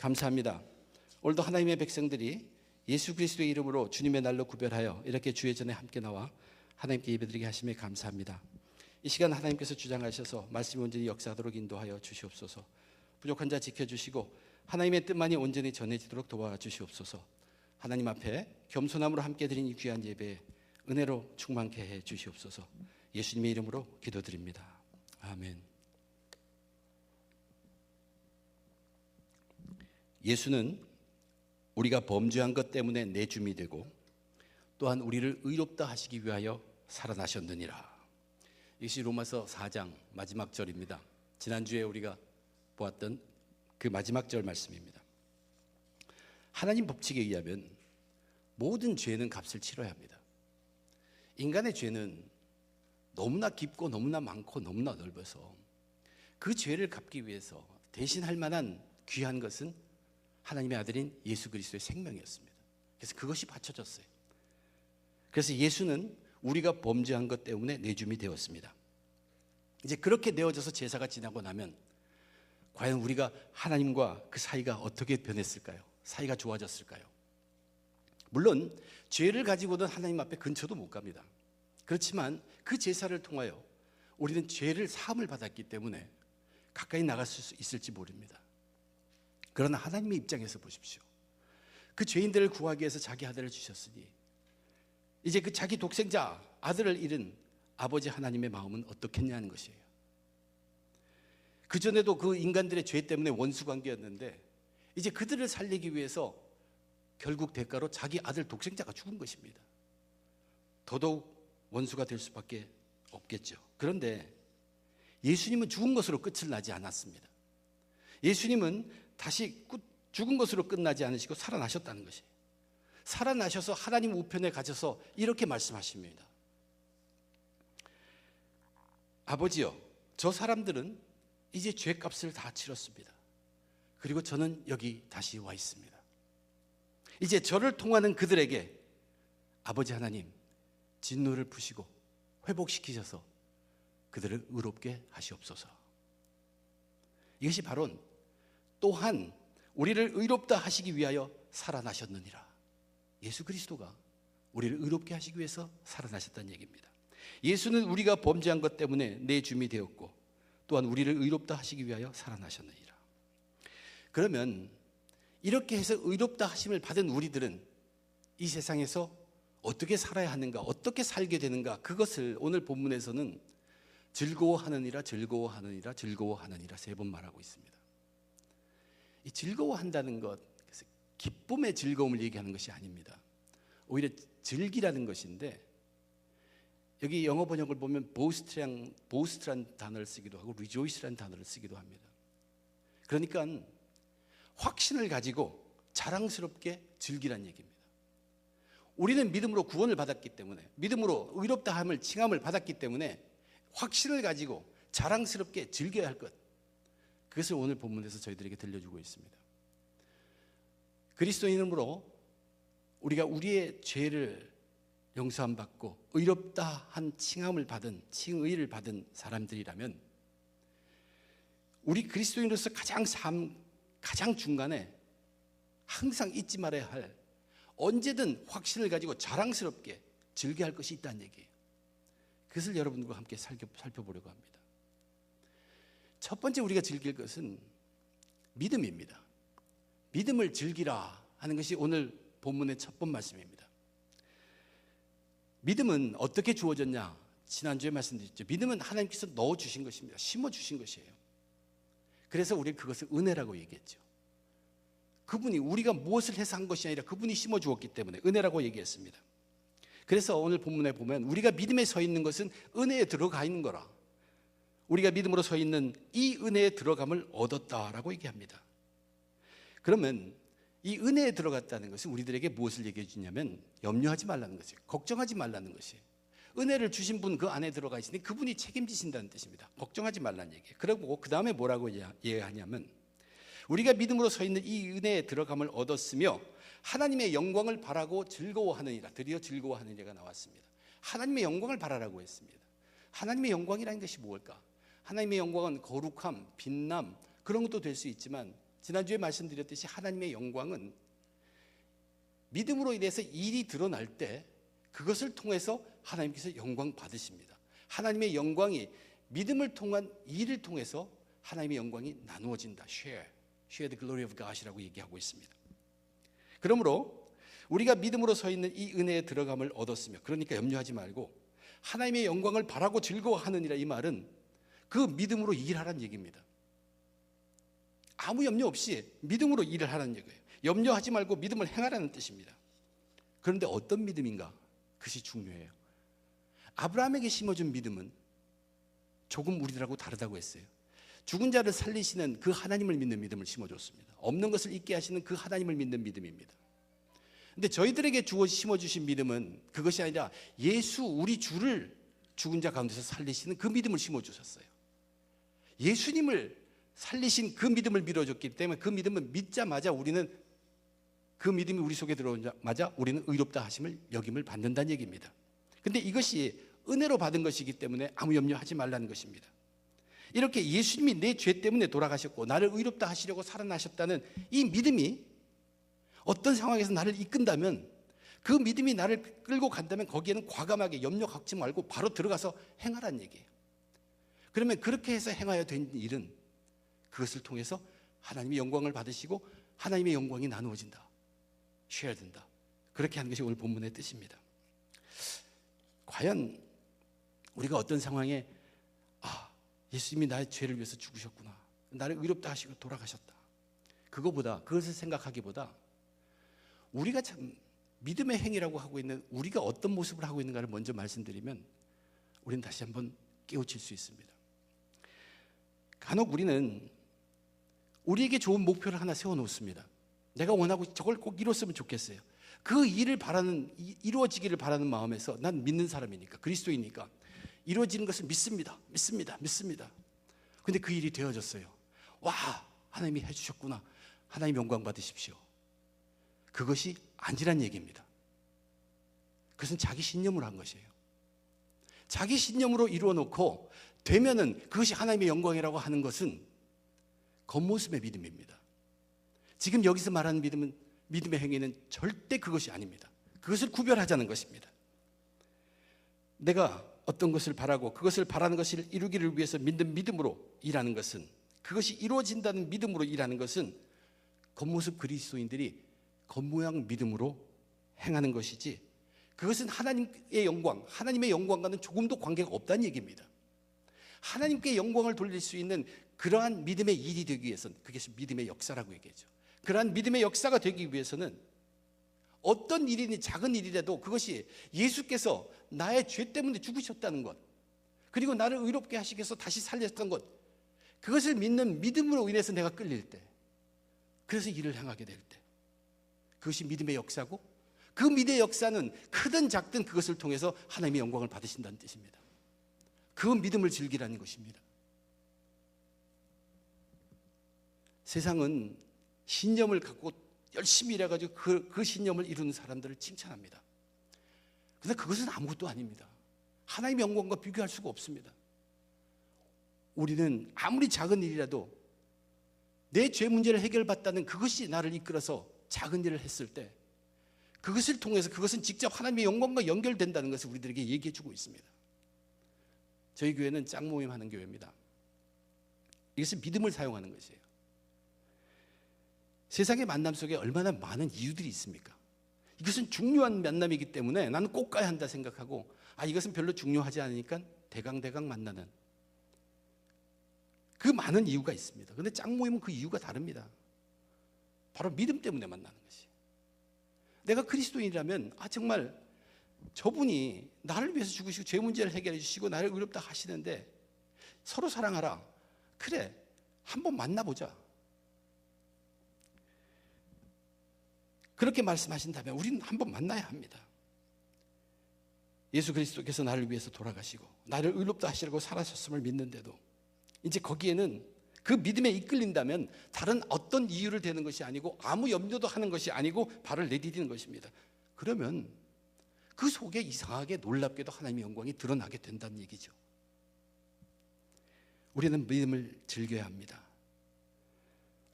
감사합니다. 오늘도 하나님의 백성들이 예수 그리스도의 이름으로 주님의 날로 구별하여 이렇게 주의 전에 함께 나와 하나님께 예배드리게 하심에 감사합니다. 이 시간 하나님께서 주장하셔서 말씀이 온전히 역사하도록 인도하여 주시옵소서. 부족한 자 지켜주시고 하나님의 뜻만이 온전히 전해지도록 도와주시옵소서. 하나님 앞에 겸손함으로 함께 드린 이 귀한 예배에 은혜로 충만케 해 주시옵소서. 예수님의 이름으로 기도드립니다. 아멘. 예수는 우리가 범죄한 것 때문에 내줌이 되고 또한 우리를 의롭다 하시기 위하여 살아나셨느니라. 이것이 로마서 4장 마지막 절입니다. 지난주에 우리가 보았던 그 마지막 절 말씀입니다. 하나님 법칙에 의하면 모든 죄는 값을 치러야 합니다. 인간의 죄는 너무나 깊고 너무나 많고 너무나 넓어서 그 죄를 갚기 위해서 대신할 만한 귀한 것은 하나님의 아들인 예수 그리스도의 생명이었습니다. 그래서 그것이 바쳐졌어요. 그래서 예수는 우리가 범죄한 것 때문에 내줌이 되었습니다. 이제 그렇게 내어져서 제사가 지나고 나면 과연 우리가 하나님과 그 사이가 어떻게 변했을까요? 사이가 좋아졌을까요? 물론 죄를 가지고는 하나님 앞에 근처도 못 갑니다. 그렇지만 그 제사를 통하여 우리는 죄를 사함을 받았기 때문에 가까이 나갈 수 있을지 모릅니다. 그러나 하나님의 입장에서 보십시오. 그 죄인들을 구하기 위해서 자기 아들을 주셨으니 이제 그 자기 독생자 아들을 잃은 아버지 하나님의 마음은 어떻겠냐는 것이에요. 그전에도 그 인간들의 죄 때문에 원수관계였는데 이제 그들을 살리기 위해서 결국 대가로 자기 아들 독생자가 죽은 것입니다. 더더욱 원수가 될 수밖에 없겠죠. 그런데 예수님은 죽은 것으로 끝을 나지 않았습니다. 예수님은 다시 죽은 것으로 끝나지 않으시고 살아나셨다는 것이에요. 살아나셔서 하나님 우편에 가셔서 이렇게 말씀하십니다. 아버지여, 저 사람들은 이제 죄값을 다 치렀습니다. 그리고 저는 여기 다시 와 있습니다. 이제 저를 통하는 그들에게 아버지 하나님 진노를 푸시고 회복시키셔서 그들을 의롭게 하시옵소서. 이것이 바로 또한 우리를 의롭다 하시기 위하여 살아나셨느니라. 예수 그리스도가 우리를 의롭게 하시기 위해서 살아나셨다는 얘기입니다. 예수는 우리가 범죄한 것 때문에 내줌이 되었고 또한 우리를 의롭다 하시기 위하여 살아나셨느니라. 그러면 이렇게 해서 의롭다 하심을 받은 우리들은 이 세상에서 어떻게 살아야 하는가, 어떻게 살게 되는가, 그것을 오늘 본문에서는 즐거워하느니라, 즐거워하느니라, 즐거워하느니라 3번 말하고 있습니다. 이 즐거워한다는 것, 기쁨의 즐거움을 얘기하는 것이 아닙니다. 오히려 즐기라는 것인데 여기 영어 번역을 보면 boast란 단어를 쓰기도 하고 rejoice라는 단어를 쓰기도 합니다. 그러니까 확신을 가지고 자랑스럽게 즐기라는 얘기입니다. 우리는 믿음으로 구원을 받았기 때문에, 믿음으로 의롭다함을 칭함을 받았기 때문에 확신을 가지고 자랑스럽게 즐겨야 할 것, 그것을 오늘 본문에서 저희들에게 들려주고 있습니다. 그리스도인으로 우리가 우리의 죄를 용서함 받고 의롭다 한 칭함을 받은, 칭의를 받은 사람들이라면 우리 그리스도인으로서 가장 중간에 항상 잊지 말아야 할, 언제든 확신을 가지고 자랑스럽게 즐겨야 할 것이 있다는 얘기예요. 그것을 여러분과 함께 살펴보려고 합니다. 첫 번째 우리가 즐길 것은 믿음입니다. 믿음을 즐기라 하는 것이 오늘 본문의 첫 번 말씀입니다. 믿음은 어떻게 주어졌냐? 지난주에 말씀드렸죠. 믿음은 하나님께서 넣어주신 것입니다. 심어주신 것이에요. 그래서 우리는 그것을 은혜라고 얘기했죠. 그분이 우리가 무엇을 해서 한 것이 아니라 그분이 심어주었기 때문에 은혜라고 얘기했습니다. 그래서 오늘 본문에 보면 우리가 믿음에 서 있는 것은 은혜에 들어가 있는 거라. 우리가 믿음으로 서 있는 이 은혜에 들어감을 얻었다라고 얘기합니다. 그러면 이 은혜에 들어갔다는 것은 우리들에게 무엇을 얘기해 주냐면 염려하지 말라는 것이에요. 걱정하지 말라는 것이에요. 은혜를 주신 분 그 안에 들어가 있으니 그분이 책임지신다는 뜻입니다. 걱정하지 말라는 얘기예요. 그리고 그 다음에 뭐라고 이해하냐면 우리가 믿음으로 서 있는 이 은혜에 들어감을 얻었으며 하나님의 영광을 바라고 즐거워하느니라. 드디어 즐거워하느니라가 나왔습니다. 하나님의 영광을 바라라고 했습니다. 하나님의 영광이라는 것이 무엇일까? 하나님의 영광은 거룩함, 빛남 그런 것도 될 수 있지만 지난주에 말씀드렸듯이 하나님의 영광은 믿음으로 인해서 일이 드러날 때 그것을 통해서 하나님께서 영광 받으십니다. 하나님의 영광이 믿음을 통한 일을 통해서 하나님의 영광이 나누어진다. share the glory of God이라고 얘기하고 있습니다. 그러므로 우리가 믿음으로 서 있는 이 은혜에 들어감을 얻었으며, 그러니까 염려하지 말고 하나님의 영광을 바라고 즐거워하느니라, 이 말은 그 믿음으로 일하라는 얘기입니다. 아무 염려 없이 믿음으로 일을 하라는 얘기예요. 염려하지 말고 믿음을 행하라는 뜻입니다. 그런데 어떤 믿음인가? 그것이 중요해요. 아브라함에게 심어준 믿음은 조금 우리들하고 다르다고 했어요. 죽은 자를 살리시는 그 하나님을 믿는 믿음을 심어줬습니다. 없는 것을 있게 하시는 그 하나님을 믿는 믿음입니다. 근데 저희들에게 심어주신 믿음은 그것이 아니라 예수 우리 주를 죽은 자 가운데서 살리시는 그 믿음을 심어주셨어요. 예수님을 살리신 그 믿음을 밀어줬기 때문에 그 믿음은 믿자마자 우리는, 그 믿음이 우리 속에 들어오자마자 우리는 의롭다 하심을 여김을 받는다는 얘기입니다. 근데 이것이 은혜로 받은 것이기 때문에 아무 염려하지 말라는 것입니다. 이렇게 예수님이 내 죄 때문에 돌아가셨고 나를 의롭다 하시려고 살아나셨다는 이 믿음이 어떤 상황에서 나를 이끈다면, 그 믿음이 나를 끌고 간다면 거기에는 과감하게 염려 갖지 말고 바로 들어가서 행하라는 얘기예요. 그러면 그렇게 해서 행하여 된 일은 그것을 통해서 하나님의 영광을 받으시고 하나님의 영광이 나누어진다, 쉬어야 된다. 그렇게 하는 것이 오늘 본문의 뜻입니다. 과연 우리가 어떤 상황에 예수님이 나의 죄를 위해서 죽으셨구나, 나를 의롭다 하시고 돌아가셨다, 그것을 생각하기보다 우리가 참 믿음의 행위라고 하고 있는 우리가 어떤 모습을 하고 있는가를 먼저 말씀드리면 우리는 다시 한번 깨우칠 수 있습니다. 간혹 우리는 우리에게 좋은 목표를 하나 세워놓습니다. 내가 원하고 저걸 꼭 이뤘으면 좋겠어요. 그 일을 이루어지기를 바라는 마음에서, 난 믿는 사람이니까, 그리스도이니까 이루어지는 것을 믿습니다. 근데 그 일이 되어졌어요. 와, 하나님이 해주셨구나, 하나님 영광 받으십시오. 그것이 아니란 얘기입니다. 그것은 자기 신념으로 한 것이에요. 자기 신념으로 이루어놓고 되면은 그것이 하나님의 영광이라고 하는 것은 겉모습의 믿음입니다. 지금 여기서 말하는 믿음의 행위는 절대 그것이 아닙니다. 그것을 구별하자는 것입니다. 내가 어떤 것을 바라고 그것을 바라는 것을 이루기를 위해서 믿는 믿음으로 일하는 것은, 그것이 이루어진다는 믿음으로 일하는 것은 겉모습 그리스도인들이 겉모양 믿음으로 행하는 것이지, 그것은 하나님의 영광과는 조금도 관계가 없다는 얘기입니다. 하나님께 영광을 돌릴 수 있는 그러한 믿음의 일이 되기 위해서는, 그것이 믿음의 역사라고 얘기하죠. 그러한 믿음의 역사가 되기 위해서는 어떤 일이니 작은 일이라도 그것이 예수께서 나의 죄 때문에 죽으셨다는 것, 그리고 나를 의롭게 하시기 위해서 다시 살렸던 것, 그것을 믿는 믿음으로 인해서 내가 끌릴 때, 그래서 일을 행하게 될 때, 그것이 믿음의 역사고, 그 믿음의 역사는 크든 작든 그것을 통해서 하나님의 영광을 받으신다는 뜻입니다. 그 믿음을 즐기라는 것입니다. 세상은 신념을 갖고 열심히 일해가지고 그 신념을 이루는 사람들을 칭찬합니다. 그런데 그것은 아무것도 아닙니다. 하나님의 영광과 비교할 수가 없습니다. 우리는 아무리 작은 일이라도 내 죄 문제를 해결받다는 그것이 나를 이끌어서 작은 일을 했을 때, 그것을 통해서 그것은 직접 하나님의 영광과 연결된다는 것을 우리들에게 얘기해 주고 있습니다. 저희 교회는 짝모임 하는 교회입니다. 이것은 믿음을 사용하는 것이에요. 세상의 만남 속에 얼마나 많은 이유들이 있습니까? 이것은 중요한 만남이기 때문에 나는 꼭 가야 한다 생각하고, 이것은 별로 중요하지 않으니까 대강 만나는 그 많은 이유가 있습니다. 그런데 짝모임은 그 이유가 다릅니다. 바로 믿음 때문에 만나는 것이. 내가 그리스도인이라면 정말 저분이 나를 위해서 죽으시고 죄 문제를 해결해 주시고 나를 의롭다 하시는데 서로 사랑하라, 그래 한번 만나보자, 그렇게 말씀하신다면 우리는 한번 만나야 합니다. 예수 그리스도께서 나를 위해서 돌아가시고 나를 의롭다 하시려고 살아셨음을 믿는데도 이제 거기에는 그 믿음에 이끌린다면 다른 어떤 이유를 대는 것이 아니고 아무 염려도 하는 것이 아니고 발을 내디디는 것입니다. 그러면 그 속에 이상하게 놀랍게도 하나님의 영광이 드러나게 된다는 얘기죠. 우리는 믿음을 즐겨야 합니다.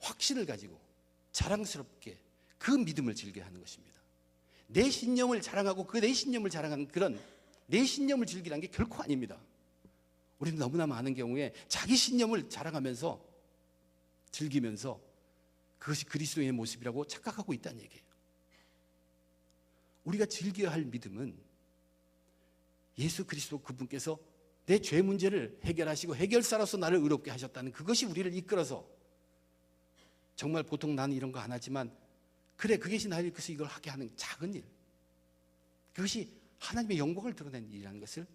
확신을 가지고 자랑스럽게 그 믿음을 즐겨야 하는 것입니다. 내 신념을 자랑하고 그 내 신념을 자랑하는 그런 내 신념을 즐기라는 게 결코 아닙니다. 우리는 너무나 많은 경우에 자기 신념을 자랑하면서 즐기면서 그것이 그리스도인의 모습이라고 착각하고 있다는 얘기예요. 우리가 즐겨야 할 믿음은 예수 그리스도 그분께서 내 죄 문제를 해결하시고 해결사로서 나를 의롭게 하셨다는 그것이 우리를 이끌어서 정말 보통 나는 이런 거 안 하지만 그래 그것이 나를 이끌어서 이걸 하게 하는 작은 일, 그것이 하나님의 영광을 드러내는 일이라는 것을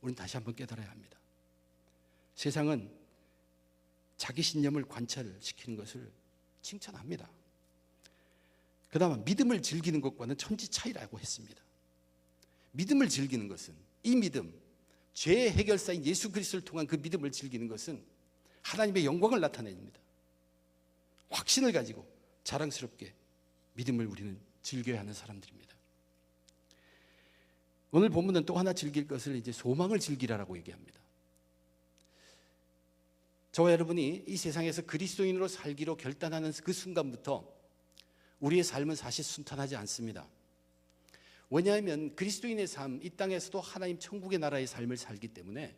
우리는 다시 한번 깨달아야 합니다. 세상은 자기 신념을 관찰시키는 것을 칭찬합니다. 그다음 믿음을 즐기는 것과는 천지 차이라고 했습니다. 믿음을 즐기는 것은 이 믿음, 죄의 해결사인 예수 그리스도를 통한 그 믿음을 즐기는 것은 하나님의 영광을 나타냅니다. 확신을 가지고 자랑스럽게 믿음을 우리는 즐겨야 하는 사람들입니다. 오늘 본문은 또 하나 즐길 것을 이제 소망을 즐기라라고 얘기합니다. 저와 여러분이 이 세상에서 그리스도인으로 살기로 결단하는 그 순간부터 우리의 삶은 사실 순탄하지 않습니다. 왜냐하면 그리스도인의 삶, 이 땅에서도 하나님 천국의 나라의 삶을 살기 때문에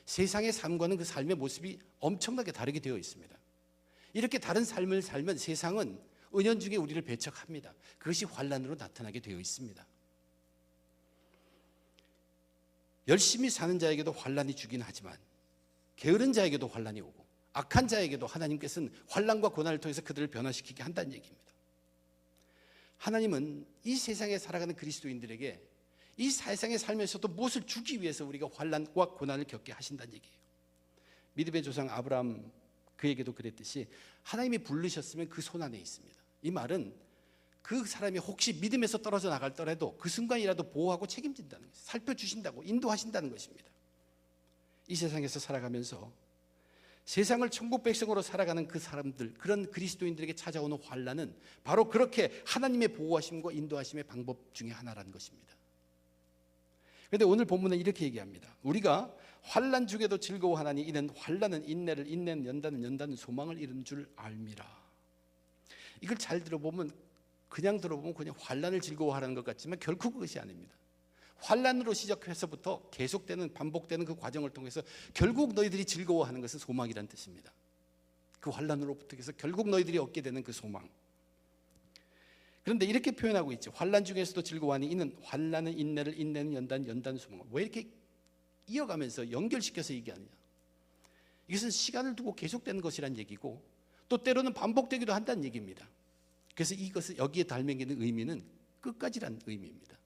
세상의 삶과는 그 삶의 모습이 엄청나게 다르게 되어 있습니다. 이렇게 다른 삶을 살면 세상은 은연중에 우리를 배척합니다. 그것이 환난으로 나타나게 되어 있습니다. 열심히 사는 자에게도 환난이 주긴 하지만 게으른 자에게도 환난이 오고 악한 자에게도 하나님께서는 환난과 고난을 통해서 그들을 변화시키게 한다는 얘기입니다. 하나님은 이 세상에 살아가는 그리스도인들에게 이 세상의 삶에서도 무엇을 주기 위해서 우리가 환난과 고난을 겪게 하신다는 얘기예요. 믿음의 조상 아브라함 그에게도 그랬듯이 하나님이 부르셨으면 그 손안에 있습니다. 이 말은 그 사람이 혹시 믿음에서 떨어져 나갈더라도 그 순간이라도 보호하고 책임진다는 것이에요. 살펴주신다고 인도하신다는 것입니다. 이 세상에서 살아가면서 세상을 천국 백성으로 살아가는 그 사람들, 그런 그리스도인들에게 찾아오는 환난은 바로 그렇게 하나님의 보호하심과 인도하심의 방법 중에 하나라는 것입니다. 그런데 오늘 본문은 이렇게 얘기합니다. 우리가 환난 중에도 즐거워하나니 이는 환난은 인내를, 인내는 연단은 소망을 이루는 줄 알미라. 이걸 잘 들어보면 그냥 환난을 즐거워하라는 것 같지만 결코 그것이 아닙니다. 환난으로 시작해서부터 계속되는 반복되는 그 과정을 통해서 결국 너희들이 즐거워하는 것은 소망이라는 뜻입니다. 그 환난으로부터 해서 결국 너희들이 얻게 되는 그 소망. 그런데 이렇게 표현하고 있죠. 환난 중에서도 즐거워하니 이는 환난은 인내를, 인내는 연단은 소망. 왜 이렇게 이어가면서 연결시켜서 얘기하느냐? 이것은 시간을 두고 계속되는 것이란 얘기고 또 때로는 반복되기도 한다는 얘기입니다. 그래서 이것을 여기에 달매기는 의미는 끝까지란 의미입니다.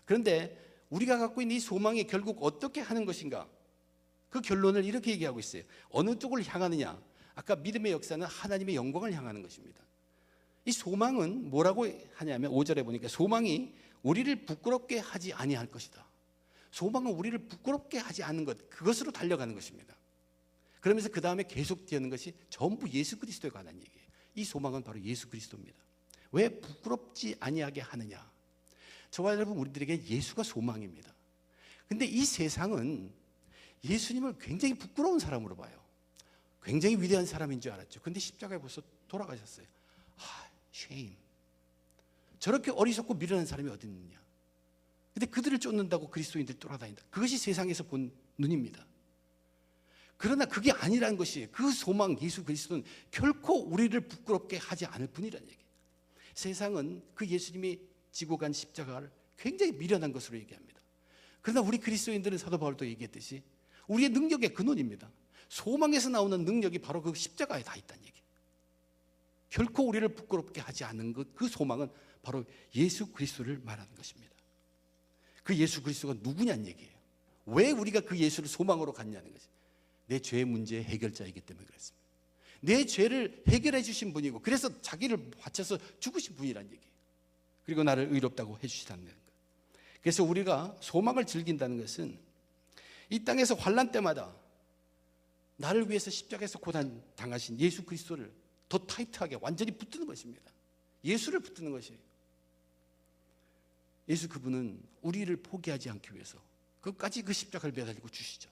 그런데 우리가 갖고 있는 이 소망이 결국 어떻게 하는 것인가? 그 결론을 이렇게 얘기하고 있어요. 어느 쪽을 향하느냐? 아까 믿음의 역사는 하나님의 영광을 향하는 것입니다. 이 소망은 뭐라고 하냐면 5절에 보니까 소망이 우리를 부끄럽게 하지 아니할 것이다. 소망은 우리를 부끄럽게 하지 않는 것, 그것으로 달려가는 것입니다. 그러면서 그 다음에 계속 되는 것이 전부 예수 그리스도에 관한 얘기예요. 이 소망은 바로 예수 그리스도입니다. 왜 부끄럽지 아니하게 하느냐? 저와 여러분 우리들에게 예수가 소망입니다. 근데 이 세상은 예수님을 굉장히 부끄러운 사람으로 봐요. 굉장히 위대한 사람인 줄 알았죠. 근데 십자가에 벌써 돌아가셨어요. shame. 저렇게 어리석고 미련한 사람이 어디 있느냐? 근데 그들을 쫓는다고 그리스도인들이 돌아다닌다. 그것이 세상에서 본 눈입니다. 그러나 그게 아니라는 것이 그 소망 예수 그리스도는 결코 우리를 부끄럽게 하지 않을 뿐이라는 얘기예요. 세상은 그 예수님이 지고 간 십자가를 굉장히 미련한 것으로 얘기합니다. 그러나 우리 그리스도인들은 사도 바울도 얘기했듯이 우리의 능력의 근원입니다. 소망에서 나오는 능력이 바로 그 십자가에 다 있다는 얘기예요. 결코 우리를 부끄럽게 하지 않는 그 소망은 바로 예수 그리스도를 말하는 것입니다. 그 예수 그리스도가 누구냐는 얘기예요. 왜 우리가 그 예수를 소망으로 갖냐는 것이 내 죄의 문제의 해결자이기 때문에 그렇습니다. 내 죄를 해결해 주신 분이고 그래서 자기를 바쳐서 죽으신 분이라는 얘기예요. 그리고 나를 의롭다고 해주시다는 것. 그래서 우리가 소망을 즐긴다는 것은 이 땅에서 환난 때마다 나를 위해서 십자가에서 고난 당하신 예수 그리스도를 더 타이트하게 완전히 붙드는 것입니다. 예수를 붙드는 것이에요. 예수 그분은 우리를 포기하지 않기 위해서 끝까지 그 십자가를 매달리고 주시죠.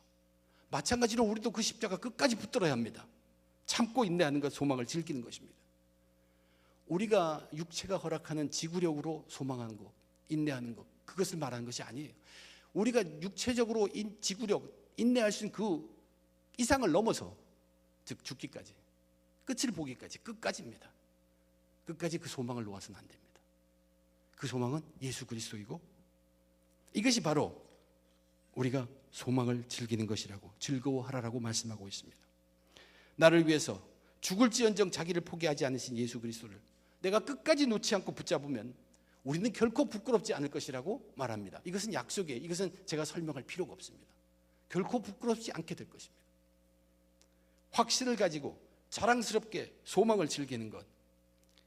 마찬가지로 우리도 그 십자가 끝까지 붙들어야 합니다. 참고 인내하는 것, 소망을 즐기는 것입니다. 우리가 육체가 허락하는 지구력으로 소망하는 것, 인내하는 것, 그것을 말하는 것이 아니에요. 우리가 육체적으로 지구력, 인내할 수 있는 그 이상을 넘어서, 즉 죽기까지, 끝을 보기까지, 끝까지입니다. 끝까지 그 소망을 놓아서는 안 됩니다. 그 소망은 예수 그리스도이고, 이것이 바로 우리가 소망을 즐기는 것이라고, 즐거워하라라고 말씀하고 있습니다. 나를 위해서 죽을지언정 자기를 포기하지 않으신 예수 그리스도를 내가 끝까지 놓지 않고 붙잡으면 우리는 결코 부끄럽지 않을 것이라고 말합니다. 이것은 약속이에요. 이것은 제가 설명할 필요가 없습니다. 결코 부끄럽지 않게 될 것입니다. 확신을 가지고 자랑스럽게 소망을 즐기는 것,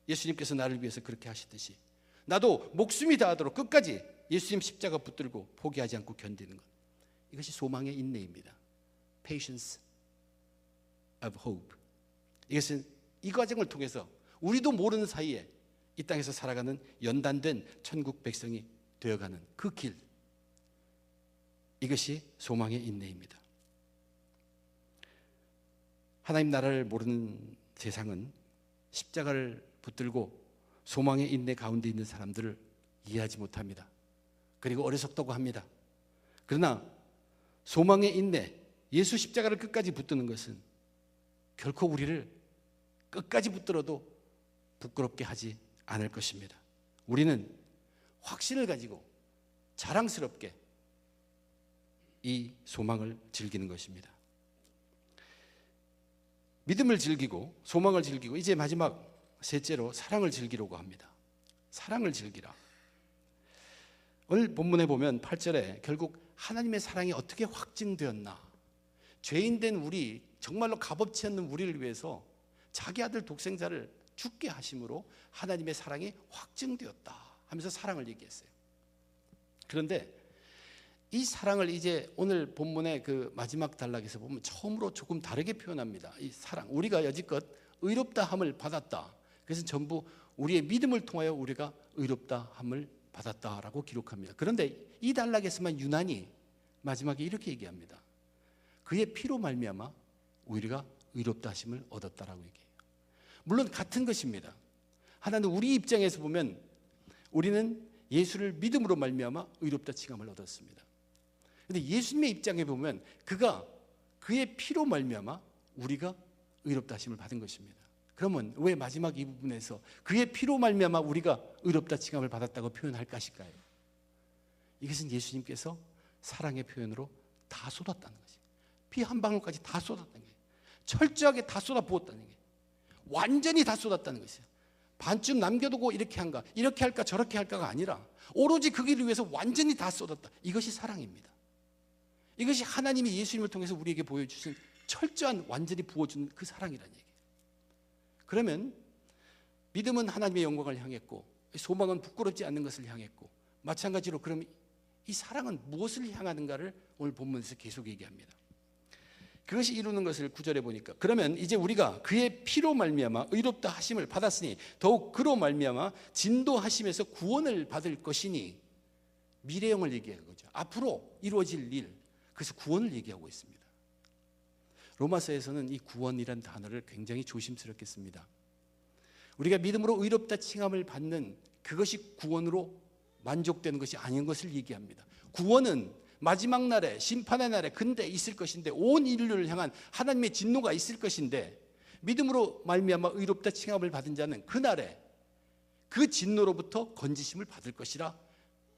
예수님께서 나를 위해서 그렇게 하시듯이 나도 목숨이 다하도록 끝까지 예수님 십자가 붙들고 포기하지 않고 견디는 것, 이것이 소망의 인내입니다. Patience of hope. 이것은 이 과정을 통해서 우리도 모르는 사이에 이 땅에서 살아가는 연단된 천국 백성이 되어가는 그 길, 이것이 소망의 인내입니다. 하나님 나라를 모르는 세상은 십자가를 붙들고 소망의 인내 가운데 있는 사람들을 이해하지 못합니다. 그리고 어리석다고 합니다. 그러나 소망의 인내, 예수 십자가를 끝까지 붙드는 것은 결코 우리를 끝까지 붙들어도 부끄럽게 하지 않을 것입니다. 우리는 확신을 가지고 자랑스럽게 이 소망을 즐기는 것입니다. 믿음을 즐기고 소망을 즐기고, 이제 마지막 셋째로 사랑을 즐기려고 합니다. 사랑을 즐기라. 오늘 본문에 보면 8절에 결국 하나님의 사랑이 어떻게 확증되었나, 죄인된 우리, 정말로 값없지 않는 우리를 위해서 자기 아들 독생자를 죽게 하심으로 하나님의 사랑이 확증되었다 하면서 사랑을 얘기했어요. 그런데 이 사랑을 이제 오늘 본문의 그 마지막 단락에서 보면 처음으로 조금 다르게 표현합니다. 이 사랑, 우리가 여지껏 의롭다함을 받았다, 그것은 전부 우리의 믿음을 통하여 우리가 의롭다함을 받았다라고 기록합니다. 그런데 이 단락에서만 유난히 마지막에 이렇게 얘기합니다. 그의 피로 말미암아 우리가 의롭다 하심을 얻었다라고 얘기해요. 물론 같은 것입니다. 하나는 우리 입장에서 보면 우리는 예수를 믿음으로 말미암아 의롭다 칭함을 얻었습니다. 그런데 예수님의 입장에 보면 그의 피로 말미암아 우리가 의롭다 하심을 받은 것입니다. 그러면 왜 마지막 이 부분에서 그의 피로 말미암아 우리가 의롭다 칭함을 받았다고 표현할까 하실까요? 이것은 예수님께서 사랑의 표현으로 다 쏟았다는 거지. 피 한 방울까지 다 쏟았다는 거예요. 철저하게 다 쏟아부었다는 거예요. 완전히 다 쏟았다는 것이에요. 반쯤 남겨두고 이렇게 한가, 이렇게 할까 저렇게 할까가 아니라 오로지 그 길을 위해서 완전히 다 쏟았다. 이것이 사랑입니다. 이것이 하나님이 예수님을 통해서 우리에게 보여주신 철저한, 완전히 부어주는 그 사랑이라는 얘기예요. 그러면 믿음은 하나님의 영광을 향했고 소망은 부끄럽지 않는 것을 향했고, 마찬가지로 그럼 이 사랑은 무엇을 향하는가를 오늘 본문에서 계속 얘기합니다. 그것이 이루는 것을 9절에 보니까, 그러면 이제 우리가 그의 피로 말미암아 의롭다 하심을 받았으니 더욱 그로 말미암아 진도하심에서 구원을 받을 것이니, 미래형을 얘기하는 거죠. 앞으로 이루어질 일, 그래서 구원을 얘기하고 있습니다. 로마서에서는 이 구원이란 단어를 굉장히 조심스럽게 씁니다. 우리가 믿음으로 의롭다 칭함을 받는 그것이 구원으로 만족되는 것이 아닌 것을 얘기합니다. 구원은 마지막 날에, 심판의 날에 근대 있을 것인데, 온 인류를 향한 하나님의 진노가 있을 것인데, 믿음으로 말미암아 의롭다 칭함을 받은 자는 그 날에 그 진노로부터 건지심을 받을 것이라,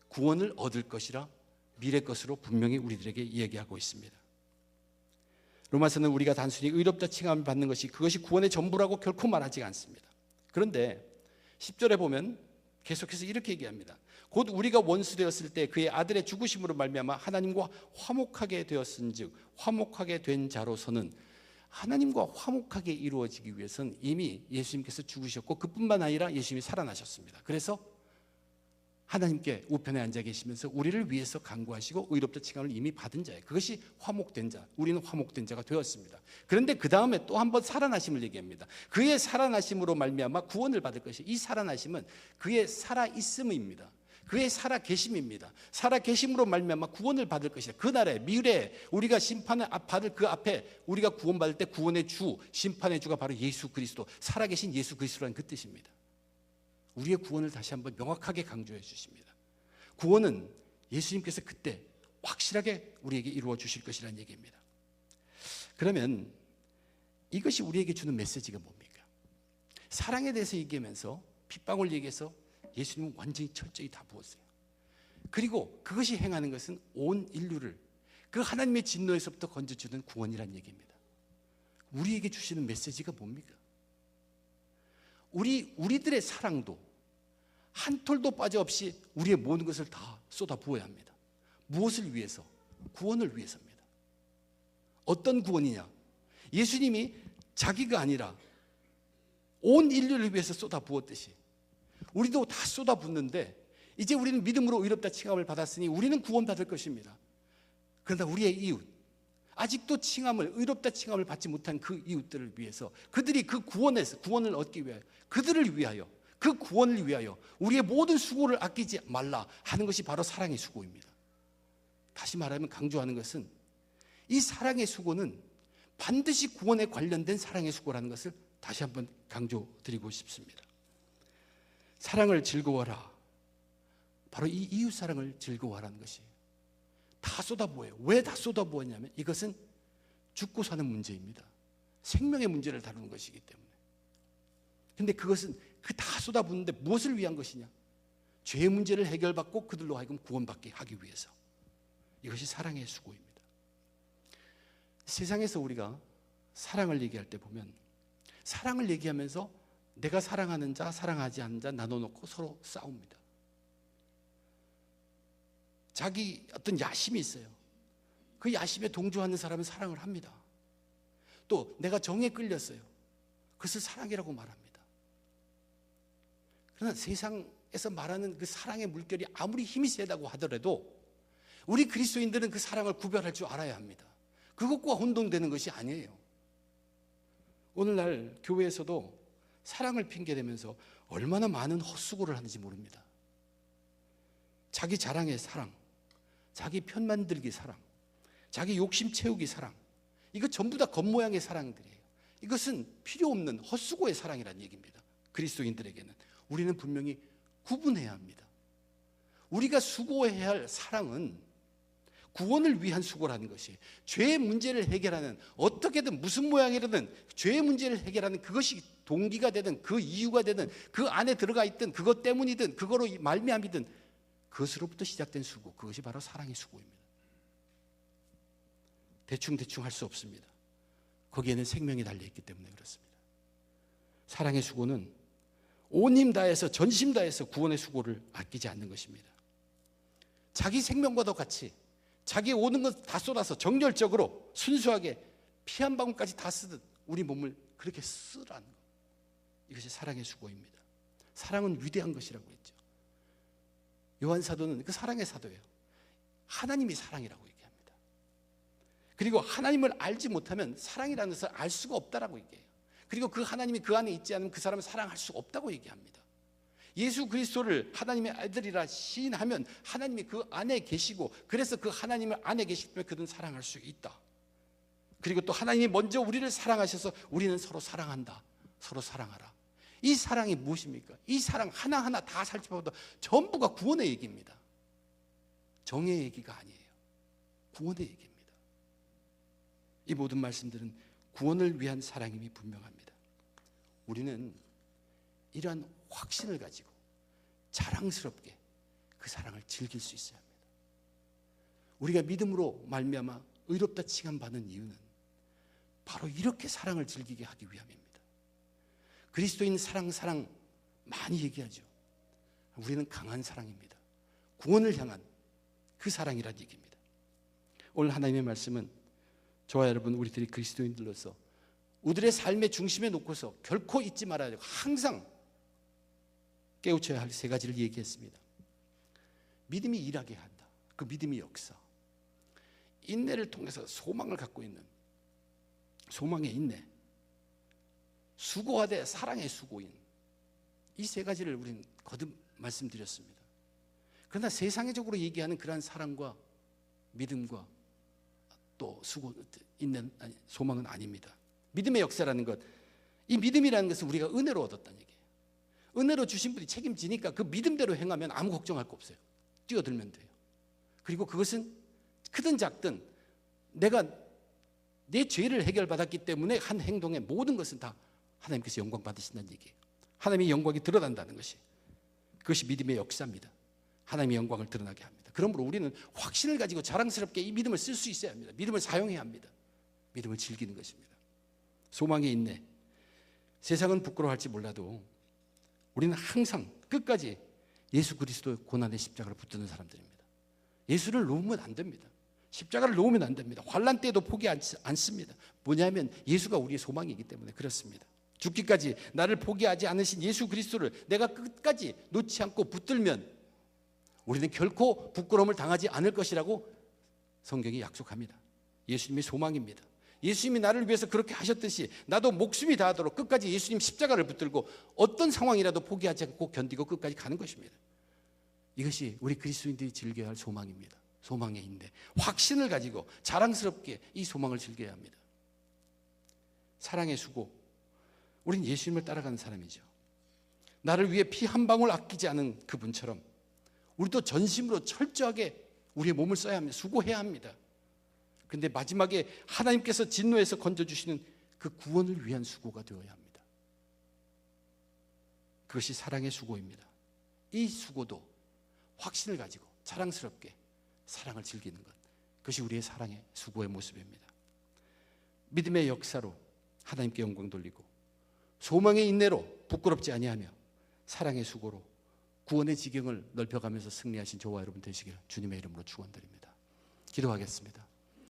구원을 얻을 것이라 미래 것으로 분명히 우리들에게 얘기하고 있습니다. 로마서는 우리가 단순히 의롭다 칭함을 받는 것이 그것이 구원의 전부라고 결코 말하지 않습니다. 그런데 10절에 보면 계속해서 이렇게 얘기합니다. 곧 우리가 원수 되었을 때 그의 아들의 죽으심으로 말미암아 하나님과 화목하게 되었은즉, 화목하게 된 자로서는, 하나님과 화목하게 이루어지기 위해서는 이미 예수님께서 죽으셨고 그뿐만 아니라 예수님이 살아나셨습니다. 그래서 하나님께 우편에 앉아 계시면서 우리를 위해서 간구하시고 의롭다 칭함을 이미 받은 자예요. 그것이 화목된 자, 우리는 화목된 자가 되었습니다. 그런데 그 다음에 또 한 번 살아나심을 얘기합니다. 그의 살아나심으로 말미암아 구원을 받을 것이, 이 살아나심은 그의 살아있음입니다. 그의 살아 계심입니다. 살아 계심으로 말미암아 구원을 받을 것이다. 그날에 미래에 우리가 심판을 받을 그 앞에 우리가 구원받을 때 구원의 주, 심판의 주가 바로 예수 그리스도, 살아 계신 예수 그리스도라는 그 뜻입니다. 우리의 구원을 다시 한번 명확하게 강조해 주십니다. 구원은 예수님께서 그때 확실하게 우리에게 이루어 주실 것이라는 얘기입니다. 그러면 이것이 우리에게 주는 메시지가 뭡니까? 사랑에 대해서 얘기하면서 핏방울 얘기해서 예수님은 완전히 철저히 다 부었어요. 그리고 그것이 행하는 것은 온 인류를 그 하나님의 진노에서부터 건져주는 구원이라는 얘기입니다. 우리에게 주시는 메시지가 뭡니까? 우리들의 사랑도 한 톨도 빠져없이 우리의 모든 것을 다 쏟아 부어야 합니다. 무엇을 위해서? 구원을 위해서입니다. 어떤 구원이냐? 예수님이 자기가 아니라 온 인류를 위해서 쏟아 부었듯이 우리도 다 쏟아 붓는데, 이제 우리는 믿음으로 의롭다 칭함을 받았으니 우리는 구원받을 것입니다. 그러나 우리의 이웃, 아직도 의롭다 칭함을 받지 못한 그 이웃들을 위해서, 그들이 그 구원을 얻기 위하여, 그들을 위하여, 그 구원을 위하여 우리의 모든 수고를 아끼지 말라 하는 것이 바로 사랑의 수고입니다. 다시 말하면 강조하는 것은 이 사랑의 수고는 반드시 구원에 관련된 사랑의 수고라는 것을 다시 한번 강조드리고 싶습니다. 사랑을 즐거워하라. 바로 이 이웃 사랑을 즐거워하라는 것이 다 쏟아부어요. 왜 다 쏟아부었냐면 이것은 죽고 사는 문제입니다. 생명의 문제를 다루는 것이기 때문에. 그런데 그것은 그 다 쏟아붓는데 무엇을 위한 것이냐? 죄의 문제를 해결받고 그들로 하여금 구원받게 하기 위해서. 이것이 사랑의 수고입니다. 세상에서 우리가 사랑을 얘기할 때 보면 사랑을 얘기하면서 내가 사랑하는 자, 사랑하지 않는 자 나눠놓고 서로 싸웁니다. 자기 어떤 야심이 있어요. 그 야심에 동조하는 사람은 사랑을 합니다. 또 내가 정에 끌렸어요. 그것을 사랑이라고 말합니다. 그러나 세상에서 말하는 그 사랑의 물결이 아무리 힘이 세다고 하더라도 우리 그리스도인들은 그 사랑을 구별할 줄 알아야 합니다. 그것과 혼동되는 것이 아니에요. 오늘날 교회에서도 사랑을 핑계대면서 얼마나 많은 헛수고를 하는지 모릅니다. 자기 자랑의 사랑, 자기 편 만들기 사랑, 자기 욕심 채우기 사랑, 이거 전부 다 겉모양의 사랑들이에요. 이것은 필요 없는 헛수고의 사랑이라는 얘기입니다. 그리스도인들에게는 우리는 분명히 구분해야 합니다. 우리가 수고해야 할 사랑은 구원을 위한 수고라는 것이, 죄의 문제를 해결하는, 어떻게든 무슨 모양이라든 죄의 문제를 해결하는 그것이 동기가 되든 그 이유가 되든 그 안에 들어가 있든 그것 때문이든 그거로 말미암이든 그것으로부터 시작된 수고, 그것이 바로 사랑의 수고입니다. 대충 할 수 없습니다. 거기에는 생명이 달려있기 때문에 그렇습니다. 사랑의 수고는 온 힘 다해서 전심 다해서 구원의 수고를 아끼지 않는 것입니다. 자기 생명과도 같이 자기 오는 것 다 쏟아서 정열적으로 순수하게 피 한 방울까지 다 쓰듯 우리 몸을 그렇게 쓰라는 것, 이것이 사랑의 수고입니다. 사랑은 위대한 것이라고 했죠. 요한 사도는 그 사랑의 사도예요. 하나님이 사랑이라고 얘기합니다. 그리고 하나님을 알지 못하면 사랑이라는 것을 알 수가 없다라고 얘기해요. 그리고 그 하나님이 그 안에 있지 않으면 그 사람을 사랑할 수가 없다고 얘기합니다. 예수 그리스도를 하나님의 아들이라 시인하면 하나님이 그 안에 계시고, 그래서 그 하나님을 안에 계시기 때문에 그들은 사랑할 수 있다. 그리고 또 하나님이 먼저 우리를 사랑하셔서 우리는 서로 사랑한다. 서로 사랑하라. 이 사랑이 무엇입니까? 이 사랑 하나하나 다 살펴봐도 전부가 구원의 얘기입니다. 정의 얘기가 아니에요. 구원의 얘기입니다. 이 모든 말씀들은 구원을 위한 사랑임이 분명합니다. 우리는 이러한 확신을 가지고 자랑스럽게 그 사랑을 즐길 수 있어야 합니다. 우리가 믿음으로 말미암아 의롭다 칭함 받는 이유는 바로 이렇게 사랑을 즐기게 하기 위함입니다. 그리스도인 사랑 많이 얘기하죠. 우리는 강한 사랑입니다. 구원을 향한 그 사랑이란 얘기입니다. 오늘 하나님의 말씀은 저와 여러분, 우리들이 그리스도인들로서 우리들의 삶의 중심에 놓고서 결코 잊지 말아야 되고 항상 깨우쳐야 할 세 가지를 얘기했습니다. 믿음이 일하게 한다. 그 믿음이 역사. 인내를 통해서 소망을 갖고 있는 소망의 인내. 수고하되 사랑의 수고인. 이 세 가지를 우리는 거듭 말씀드렸습니다. 그러나 세상적으로 얘기하는 그러한 사랑과 믿음과 또 수고 있는 소망은 아닙니다. 믿음의 역사라는 것, 이 믿음이라는 것은 우리가 은혜로 얻었다는 얘기예요. 은혜로 주신 분이 책임지니까 그 믿음대로 행하면 아무 걱정할 거 없어요. 뛰어들면 돼요. 그리고 그것은 크든 작든 내가 내 죄를 해결받았기 때문에 한 행동의 모든 것은 다 하나님께서 영광 받으신다는 얘기예요. 하나님의 영광이 드러난다는 것이, 그것이 믿음의 역사입니다. 하나님의 영광을 드러나게 합니다. 그러므로 우리는 확신을 가지고 자랑스럽게 이 믿음을 쓸 수 있어야 합니다. 믿음을 사용해야 합니다. 믿음을 즐기는 것입니다. 소망의 인내. 세상은 부끄러워할지 몰라도 우리는 항상 끝까지 예수 그리스도의 고난의 십자가를 붙드는 사람들입니다. 예수를 놓으면 안 됩니다. 십자가를 놓으면 안 됩니다. 환난 때도 포기하지 않습니다. 뭐냐면 예수가 우리의 소망이기 때문에 그렇습니다. 죽기까지 나를 포기하지 않으신 예수 그리스도를 내가 끝까지 놓지 않고 붙들면 우리는 결코 부끄러움을 당하지 않을 것이라고 성경이 약속합니다. 예수님의 소망입니다. 예수님이 나를 위해서 그렇게 하셨듯이 나도 목숨이 다하도록 끝까지 예수님 십자가를 붙들고 어떤 상황이라도 포기하지 않고 견디고 끝까지 가는 것입니다. 이것이 우리 그리스도인들이 즐겨야 할 소망입니다. 소망의 인내, 확신을 가지고 자랑스럽게 이 소망을 즐겨야 합니다. 사랑의 수고. 우린 예수님을 따라가는 사람이죠. 나를 위해 피 한 방울 아끼지 않은 그분처럼 우리도 전심으로 철저하게 우리의 몸을 써야 합니다. 수고해야 합니다. 그런데 마지막에 하나님께서 진노에서 건져주시는 그 구원을 위한 수고가 되어야 합니다. 그것이 사랑의 수고입니다. 이 수고도 확신을 가지고 자랑스럽게 사랑을 즐기는 것, 그것이 우리의 사랑의 수고의 모습입니다. 믿음의 역사로 하나님께 영광 돌리고 소망의 인내로 부끄럽지 아니하며 사랑의 수고로 구원의 지경을 넓혀가면서 승리하신 저와 여러분 되시길 주님의 이름으로 축원드립니다. 기도하겠습니다.